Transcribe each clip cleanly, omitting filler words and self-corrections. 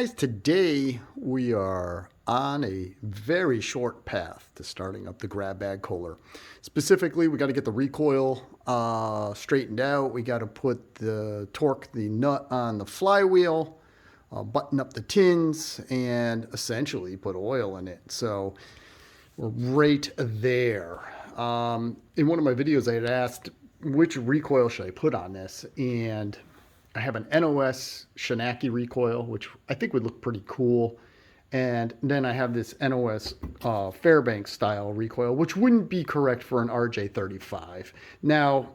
guys, today we are on a very short path to starting up the grab bag Kohler. Specifically, we got to get the recoil straightened out. We got to put the torque the nut on the flywheel, button up the tins, and essentially put oil in it. So we're right there. In one of my videos, I had asked which recoil should I put on this, and I have an NOS Shinaki recoil, which I think would look pretty cool. And then I have this NOS Fairbanks style recoil, which wouldn't be correct for an RJ35. Now,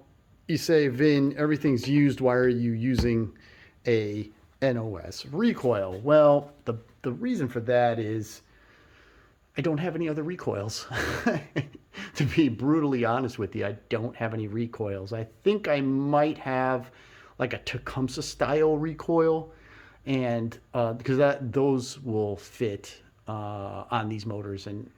you say, Vin, everything's used. Why are you using a NOS recoil? Well, the reason for that is I don't have any other recoils. To be brutally honest with you, I don't have any recoils. I think I might have like a Tecumseh style recoil, and because those will fit on these motors, and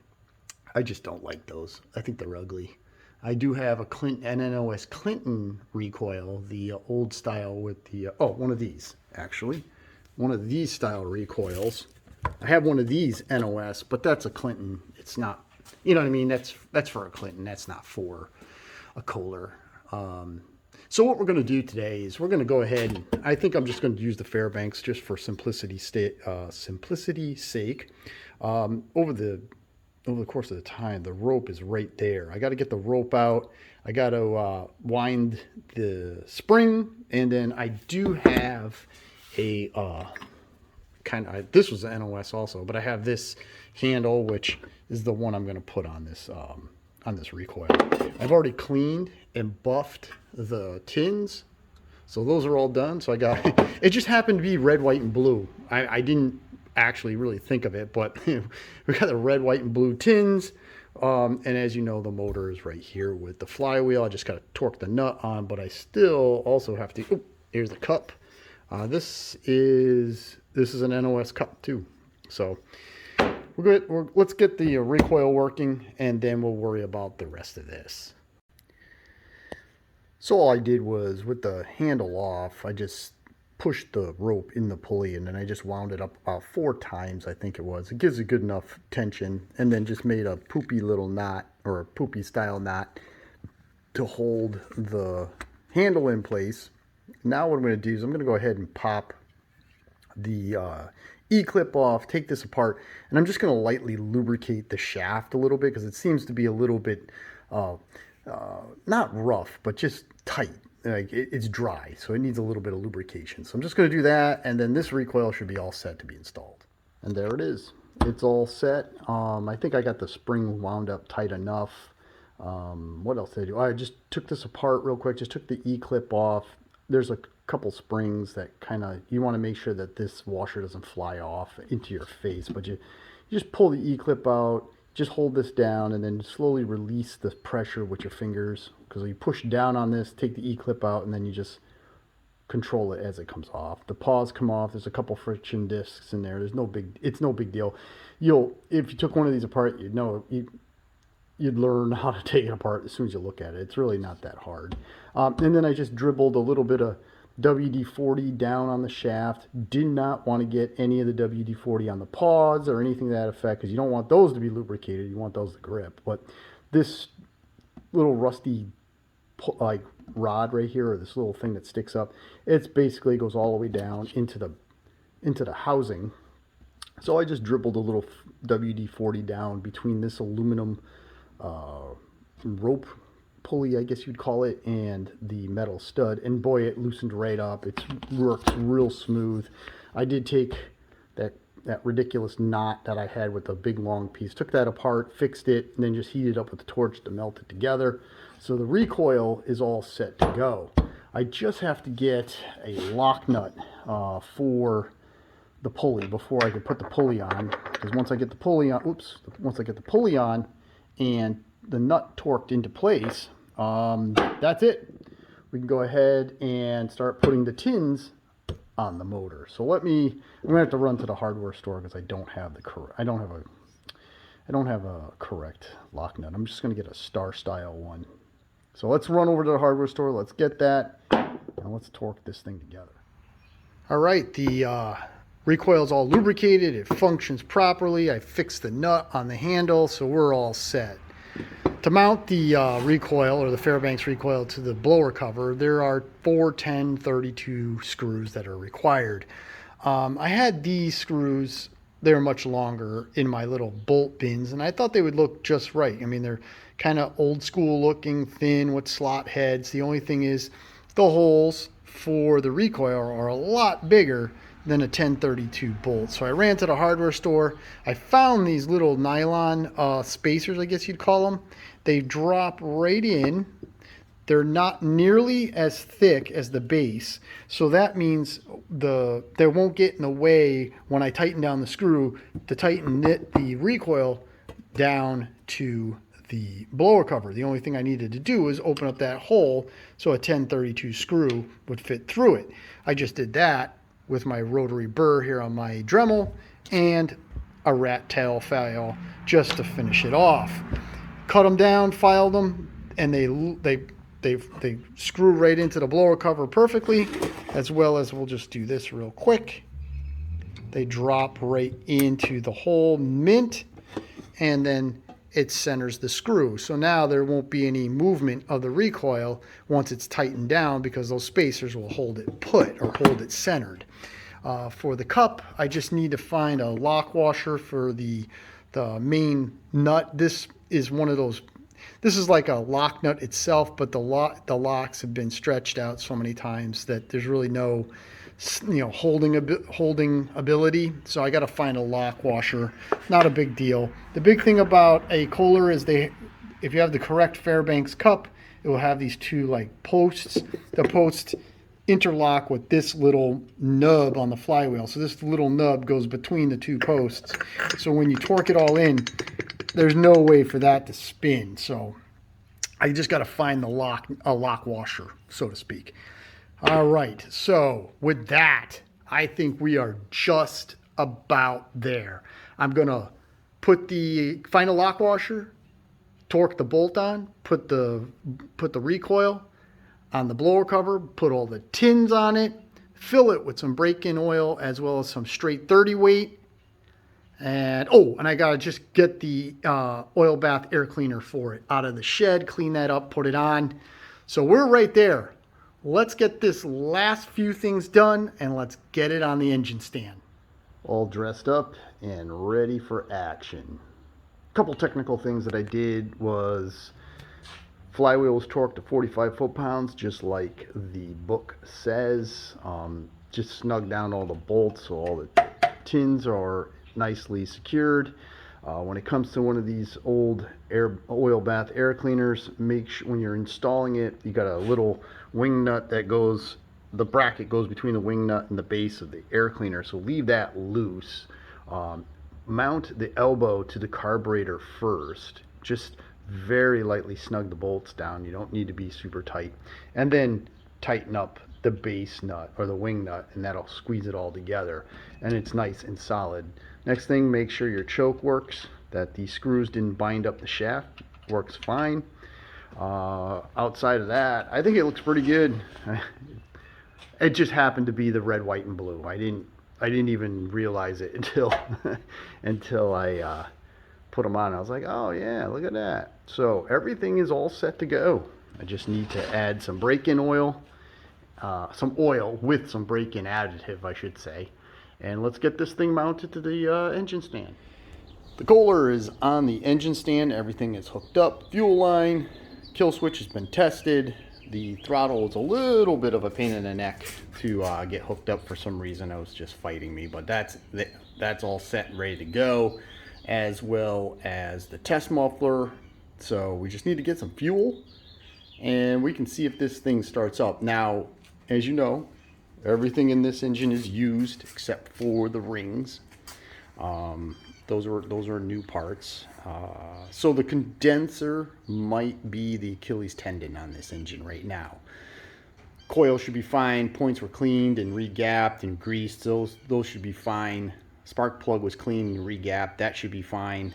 I just don't like those. I think they're ugly. I do have a NOS Clinton recoil, the old style with the one of these actually, one of these style recoils. I have one of these NOS, but that's a Clinton. It's not, you know what I mean? That's for a Clinton. That's not for a Kohler. So what we're going to do today is we're going to go ahead and I think I'm just going to use the Fairbanks just for simplicity's sake. Over the course of the time, the rope is right there. I got to get the rope out. I got to wind the spring, and then I do have a this was an NOS also, but I have this handle, which is the one I'm going to put on this recoil. I've already cleaned and buffed the tins, so those are all done. So I got it just happened to be red, white, and blue. I didn't actually really think of it, but we got the red, white, and blue tins. And as you know, the motor is right here with the flywheel. I just got to torque the nut on, but I still also have to. Oh, here's the cup. This is an NOS cup too. So we're good. Let's get the recoil working, and then we'll worry about the rest of this. So all I did was, with the handle off, I just pushed the rope in the pulley, and then I just wound it up about 4 times, I think it was. It gives a good enough tension, and then just made a poopy little knot, or a poopy style knot, to hold the handle in place. Now what I'm going to do is I'm going to go ahead and pop the E-clip off, take this apart, and I'm just going to lightly lubricate the shaft a little bit, because it seems to be a little bit not rough, but just tight. Like it's dry, so it needs a little bit of lubrication. So I'm just going to do that, and then this recoil should be all set to be installed. And there it is. It's all set. I think I got the spring wound up tight enough. What else did I do? I just took this apart real quick, just took the E-clip off. There's a couple springs that you want to make sure that this washer doesn't fly off into your face, but you just pull the E-clip out, just hold this down, and then slowly release the pressure with your fingers, because you push down on this, take the E-clip out, and then you just control it as it comes off. The paws come off. There's a couple friction discs in there. It's no big deal. If you took one of these apart, you'd learn how to take it apart as soon as you look at it. It's really not that hard. And then I just dribbled a little bit of WD-40 down on the shaft. Did not want to get any of the WD-40 on the paws or anything to that effect, because you don't want those to be lubricated. You want those to grip. But this little rusty like rod right here, or this little thing that sticks up, it's basically goes all the way down into the housing. So I just dribbled a little WD-40 down between this aluminum rope pulley, I guess you'd call it, and the metal stud, and boy, it loosened right up. It works real smooth. I did take that ridiculous knot that I had with the big long piece, took that apart, fixed it, and then just heated up with the torch to melt it together. So the recoil is all set to go. I just have to get a lock nut for the pulley before I can put the pulley on, because once I get the pulley on, and the nut torqued into place, that's it. We can go ahead and start putting the tins on the motor. So I'm gonna have to run to the hardware store, because I don't have a correct lock nut. I'm just gonna get a star style one. So let's run over to the hardware store. Let's get that, and let's torque this thing together. All right, the Recoil's all lubricated, it functions properly. I fixed the nut on the handle, so we're all set. To mount the recoil, or the Fairbanks recoil, to the blower cover, there are 4 10-32 screws that are required. I had these screws, they're much longer, in my little bolt bins, and I thought they would look just right. I mean, they're kind of old school looking, thin with slot heads. The only thing is the holes for the recoil are a lot bigger than a 10-32 bolt. So I ran to the hardware store. I found these little nylon spacers, I guess you'd call them. They drop right in. They're not nearly as thick as the base, so that means they won't get in the way when I tighten down the screw to tighten the recoil down to the blower cover. The only thing I needed to do was open up that hole so a 10-32 screw would fit through it. I just did that with my rotary burr here on my Dremel and a rat tail file just to finish it off. Cut them down, filed them, and they screw right into the blower cover perfectly, as well as, we'll just do this real quick. They drop right into the hole mint, and then it centers the screw. So now there won't be any movement of the recoil once it's tightened down, because those spacers will hold it put, or hold it centered. For the cup, I just need to find a lock washer for the main nut. This is one of those, this is like a lock nut itself, but the locks have been stretched out so many times that there's really no, holding ability. So I got to find a lock washer. Not a big deal. The big thing about a Kohler is if you have the correct Fairbanks cup, it will have these two like posts. The posts interlock with this little nub on the flywheel. So this little nub goes between the two posts. So when you torque it all in, there's no way for that to spin. So I just got to find a lock washer, so to speak. All right, so with that, I think we are just about there. I'm gonna find a lock washer, torque the bolt on, put the recoil on the blower cover, put all the tins on it, fill it with some break-in oil as well as some straight 30 weight. And I gotta just get the oil bath air cleaner for it out of the shed, clean that up, put it on. So we're right there. Let's get this last few things done and let's get it on the engine stand. All dressed up and ready for action. A couple technical things that I did was flywheel was torqued to 45 foot-pounds, just like the book says. Just snug down all the bolts so all the tins are nicely secured. When it comes to one of these old oil bath air cleaners, make sure when you're installing it, you got a little wing nut that goes, the bracket goes between the wing nut and the base of the air cleaner, so leave that loose. Mount the elbow to the carburetor first. Just very lightly snug the bolts down. You don't need to be super tight. And then tighten up the base nut or the wing nut, and that'll squeeze it all together and it's nice and solid. Next thing, make sure your choke works, that the screws didn't bind up the shaft. Works fine. Outside of that, I think it looks pretty good. It just happened to be the red, white, and blue. I didn't even realize it until until I put them on. I was like, oh yeah, look at that. So everything is all set to go. I just need to add some break-in oil, some oil with some break-in additive, I should say. And let's get this thing mounted to the engine stand. The Kohler is on the engine stand. Everything is hooked up. Fuel line, kill switch has been tested. The throttle is a little bit of a pain in the neck to get hooked up for some reason. It was just fighting me, but that's all set and ready to go, as well as the test muffler. So we just need to get some fuel and we can see if this thing starts up. Now, as you know, everything in this engine is used except for the rings. Those are new parts. So the condenser might be the Achilles tendon on this engine right now. Coil should be fine. Points were cleaned and regapped and greased. Those should be fine. Spark plug was cleaned and regapped. That should be fine.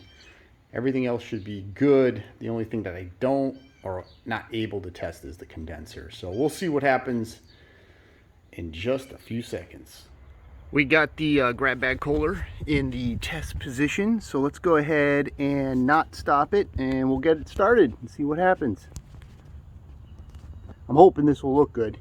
Everything else should be good. The only thing that I don't or not able to test is the condenser. So we'll see what happens in just a few seconds. We got the grab bag Kohler in the test position, so let's go ahead and not stop it, and we'll get it started and see what happens. I'm hoping this will look good.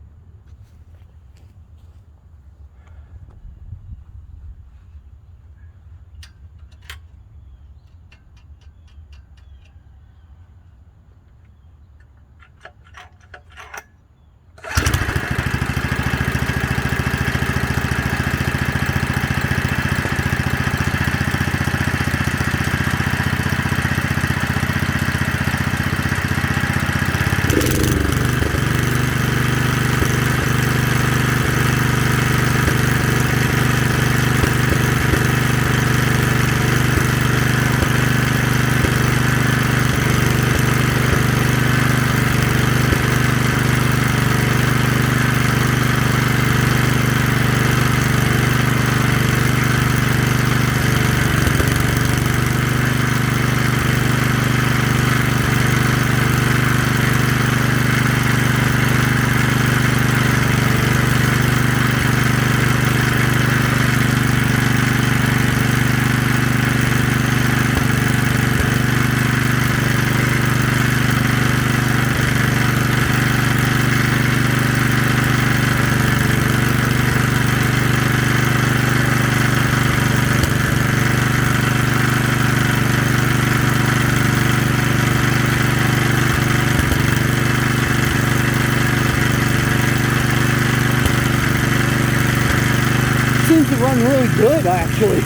Seems to run really good, actually.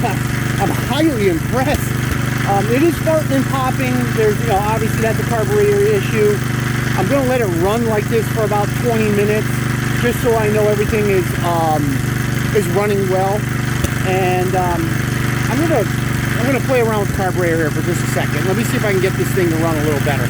I'm highly impressed. It is farting and popping. There's, obviously that's a carburetor issue. I'm going to let it run like this for about 20 minutes, just so I know everything is running well. And I'm gonna play around with the carburetor here for just a second. Let me see if I can get this thing to run a little better.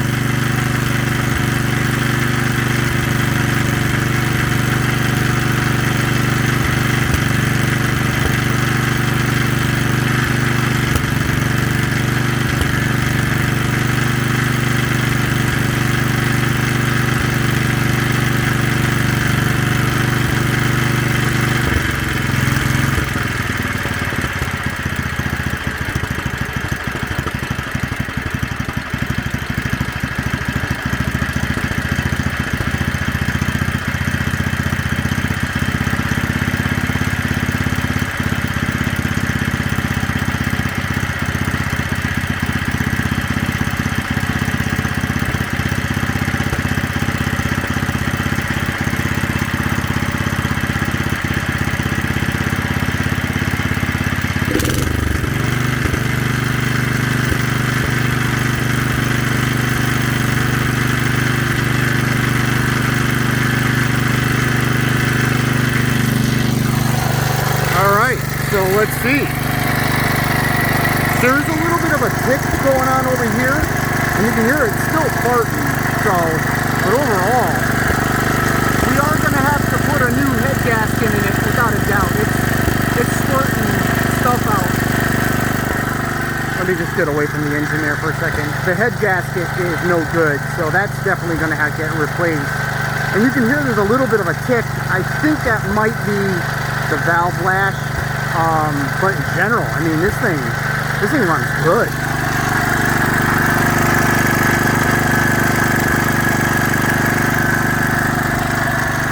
So let's see. There's a little bit of a tick going on over here, and you can hear it's still farting. But overall, we are going to have to put a new head gasket in it without a doubt. It's squirting stuff out. Let me just get away from the engine there for a second. The head gasket is no good, so that's definitely going to have to get replaced. And you can hear there's a little bit of a tick. I think that might be the valve lash. But in general, I mean, this thing runs good.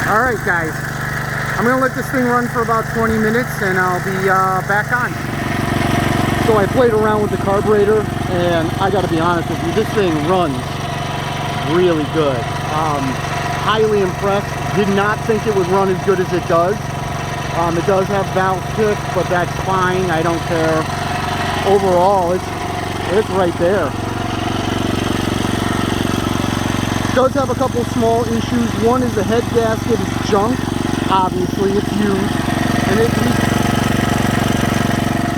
All right, guys, I'm gonna let this thing run for about 20 minutes and I'll be back on. So I played around with the carburetor, and I gotta be honest with you, this thing runs really good. Highly impressed. Did not think it would run as good as it does. It does have valve kick, but that's fine. I don't care. Overall, it's right there. It does have a couple small issues. One is the head gasket is junk. Obviously, it's used,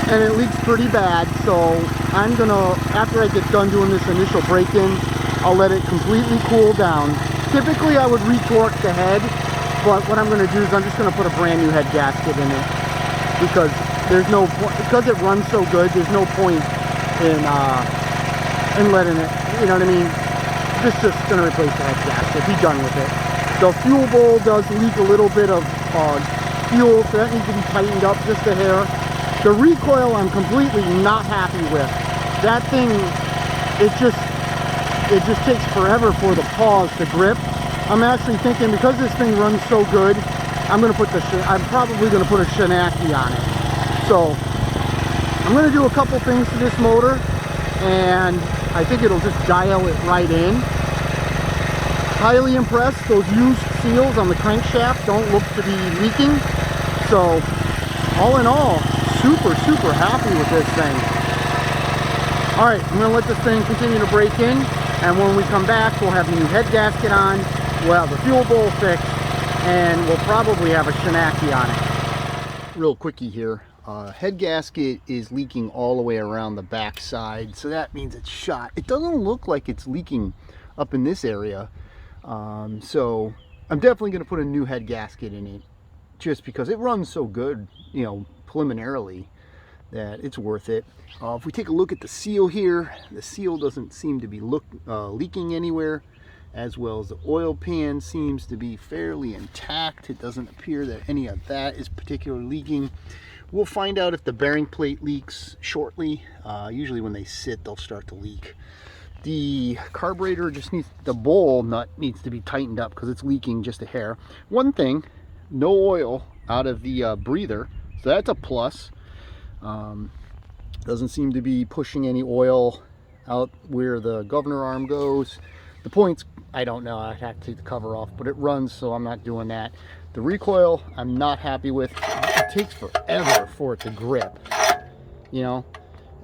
and it leaks pretty bad. So I'm gonna, after I get done doing this initial break-in, I'll let it completely cool down. Typically, I would retorque the head. But what I'm going to do is I'm just going to put a brand new head gasket in it, because there's no point, because it runs so good, there's no point in letting it, you know what I mean? Just going to replace the head gasket, be done with it. The fuel bowl does leak a little bit of fuel, so that needs to be tightened up just a hair. The recoil I'm completely not happy with. That thing, it just takes forever for the paws to grip. I'm actually thinking, because this thing runs so good, I'm probably gonna put a Shinaki on it. So I'm gonna do a couple things to this motor, and I think it'll just dial it right in. Highly impressed. Those used seals on the crankshaft don't look to be leaking. So all in all, super happy with this thing. All right, I'm gonna let this thing continue to break in, and when we come back, we'll have the new head gasket on, we'll have the fuel bowl fixed, and we'll probably have a Shinaki on it. Real quickie here. Head gasket is leaking all the way around the back side, so that means it's shot. It doesn't look like it's leaking up in this area, so I'm definitely going to put a new head gasket in it, just because it runs so good, you know, preliminarily, that it's worth it. If we take a look at the seal here, the seal doesn't seem to be leaking anywhere, as well as the oil pan seems to be fairly intact. It doesn't appear that any of that is particularly leaking. We'll find out if the bearing plate leaks shortly. Usually when they sit, they'll start to leak. The carburetor just needs, the bowl nut needs to be tightened up because it's leaking just a hair. One thing, no oil out of the breather, so that's a plus. Doesn't seem to be pushing any oil out where the governor arm goes. The points, I don't know, I have to take the cover off, but it runs, so I'm not doing that. The recoil, I'm not happy with. It takes forever for it to grip, you know,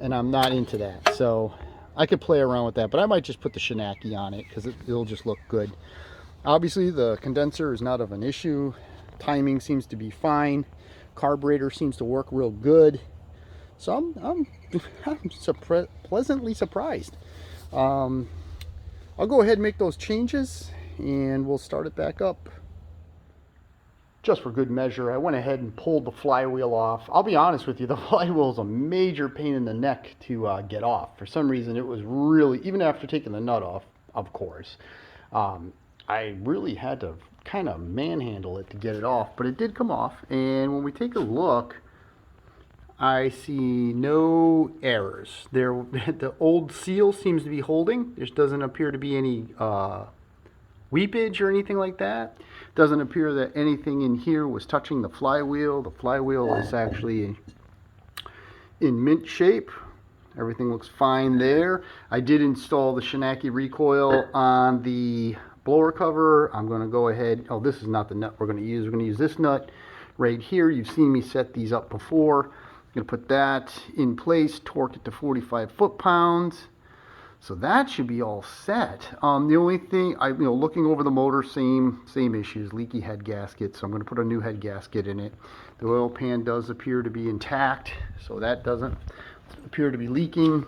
and I'm not into that. So I could play around with that, but I might just put the Shinaki on it because it'll just look good. Obviously, the condenser is not of an issue. Timing seems to be fine. Carburetor seems to work real good. So I'm pleasantly surprised. I'll go ahead and make those changes and we'll start it back up. Just for good measure, I went ahead and pulled the flywheel off. I'll be honest with you, the flywheel is a major pain in the neck to get off. For some reason, it was really, even after taking the nut off, of course, I really had to kind of manhandle it to get it off, but it did come off. And when we take a look, I see no errors. The old seal seems to be holding. There doesn't appear to be any weepage or anything like that. Doesn't appear that anything in here was touching the flywheel. The flywheel is actually in mint shape. Everything looks fine there. I did install the Shinaki recoil on the blower cover. I'm going to go ahead. Oh, this is not the nut we're going to use. We're going to use this nut right here. You've seen me set these up before. I'm going to put that in place, torque it to 45 foot-pounds. So that should be all set. The only thing, looking over the motor, same issues, leaky head gasket. So I'm going to put a new head gasket in it. The oil pan does appear to be intact, so that doesn't appear to be leaking.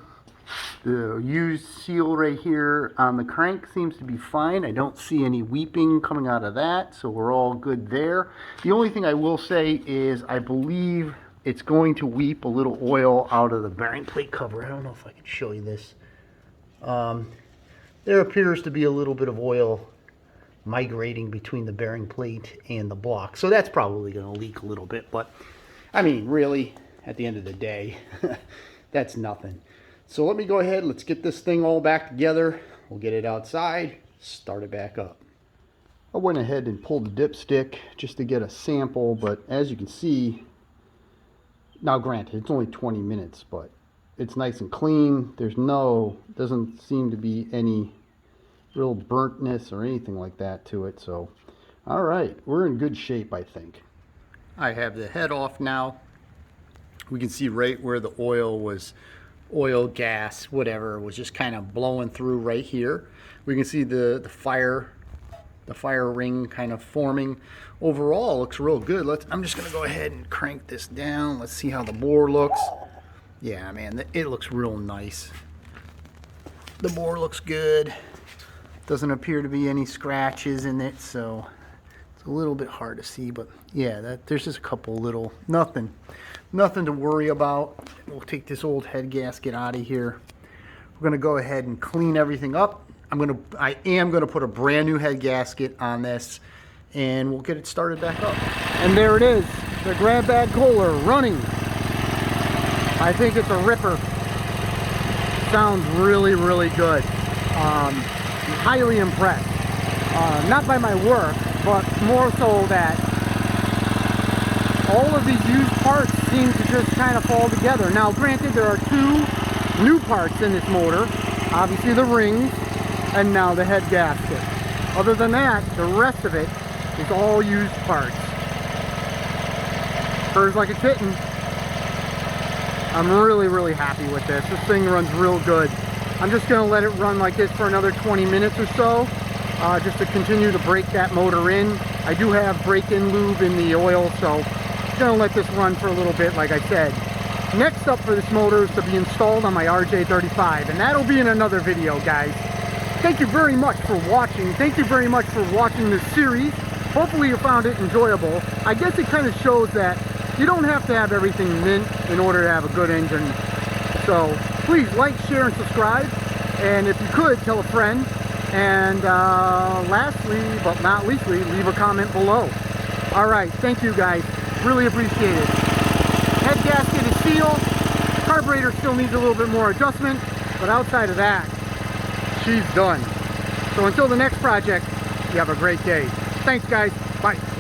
The used seal right here on the crank seems to be fine. I don't see any weeping coming out of that, so we're all good there. The only thing I will say is I believe it's going to weep a little oil out of the bearing plate cover. I don't know if I can show you this. There appears to be a little bit of oil migrating between the bearing plate and the block. So that's probably going to leak a little bit, but I mean, really, at the end of the day, that's nothing. So let me go ahead, let's get this thing all back together. We'll get it outside, start it back up. I went ahead and pulled the dipstick just to get a sample, but as you can see, now granted, it's only 20 minutes, but it's nice and clean. Doesn't seem to be any real burntness or anything like that to it. So, all right, we're in good shape, I think. I have the head off now. We can see right where the oil, gas, whatever, was just kind of blowing through right here. We can see the fire ring kind of forming. Overall, looks real good. I'm just gonna go ahead and crank this down. Let's see how the bore looks. Yeah, man, it looks real nice. The bore looks good. Doesn't appear to be any scratches in it, so it's a little bit hard to see, but yeah, there's just a couple little, nothing to worry about. We'll take this old head gasket out of here. We're gonna go ahead and clean everything up. I am gonna put a brand new head gasket on this, and we'll get it started back up. And there it is. the grab bag Kohler running. I think it's a ripper. Sounds really, really good. I'm highly impressed. Not by my work, but more so that all of these used parts seem to just kind of fall together. Now, granted, there are 2 new parts in this motor. Obviously the rings, and now the head gasket. Other than that, the rest of it is all used parts. Purrs like a kitten. I'm really, really happy with this. This thing runs real good. I'm just going to let it run like this for another 20 minutes or so, just to continue to break that motor in. I do have break-in lube in the oil, so I'm going to let this run for a little bit, like I said. Next up for this motor is to be installed on my RJ35, and that'll be in another video, guys. Thank you very much for watching. Thank you very much for watching this series. Hopefully you found it enjoyable. I guess it kind of shows that you don't have to have everything mint in order to have a good engine. So please like, share, and subscribe. And if you could, tell a friend. And lastly, but not leastly, leave a comment below. All right, thank you guys. Really appreciate it. Head gasket is sealed. Carburetor still needs a little bit more adjustment. But outside of that, she's done. So until the next project, you have a great day. Thanks, guys. Bye.